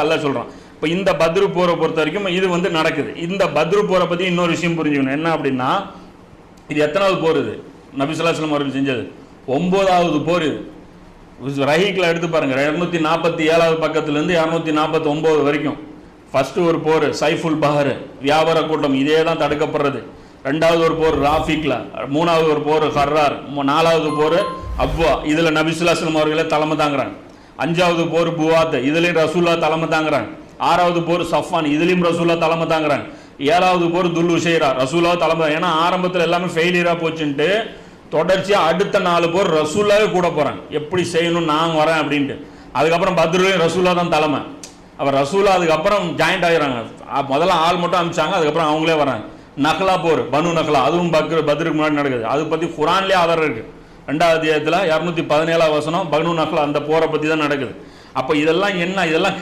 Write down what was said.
அல்லாஹ் சொல்றான். இப்போ இந்த பத்ரு போரை பொறுத்த வரைக்கும் இது வந்து நடக்குது. இந்த பத்ரு போரை பற்றி இன்னொரு விஷயம் புரிஞ்சுக்கணும். என்ன அப்படின்னா, இது எத்தனாவது போர்? இது நபி ஸல்லல்லாஹு அலைஹி வஸல்லம் அவர்கள் செஞ்சது 9வது போர். இது ரஹீக்ல எடுத்து பாருங்க, 247வது பக்கத்துலேருந்து 249 வரைக்கும். ஃபர்ஸ்ட் ஒரு போர் சைஃபுல் பஹர், வியாபார கூட்டம், இதே தான் தடுக்கப்படுறது. 2வது ஒரு போர் ராஃபிக்ல, 3வது ஒரு போர் ஹர்ரார், 4வது போர் அப்வா, இதில் நபி ஸல்லல்லாஹு அலைஹி வஸல்லம் அவர்களே தலைமை தாங்குறாங்க. 5வது போர் புவாத், இதுலேயும் ரசூல்லா தலைமை தாங்குறாங்க. 6வது போர் சஃபான், இதுலேயும் ரசூல்லா தலைமை தாங்குறாங்க. 7வது போர் துல் உஷைரா, ரசூல்லா தலைமை. ஏன்னா ஆரம்பத்தில் எல்லாமே ஃபெயிலியராக போச்சுன்ட்டு தொடர்ச்சியாக அடுத்த 4 போர் ரசூல்லாவே கூட போகிறாங்க, எப்படி செய்யணும் நான் வரேன் அப்படின்ட்டு. அதுக்கப்புறம் பத்ருலையும் ரசூல்லா தான் தலைமை. அவர் ரசூலா அதுக்கப்புறம் ஜாயிண்ட் ஆகிறாங்க. முதல்ல ஆள் மட்டும் அனுப்பிச்சாங்க, அதுக்கப்புறம் அவங்களே வராங்க. நக்லா போர், பனு நக்லா, அதுவும் பத்ருக்கு முன்னாடி நடக்குது. அது பற்றி குரான்லேயே ஆதாரம் இருக்குது. 2வது அத்தியாயத்தில் 217வது வசனம் பனு நக்லா, அந்த போரை பற்றி தான் நடக்குது. அப்போ இதெல்லாம் என்ன? இதெல்லாம்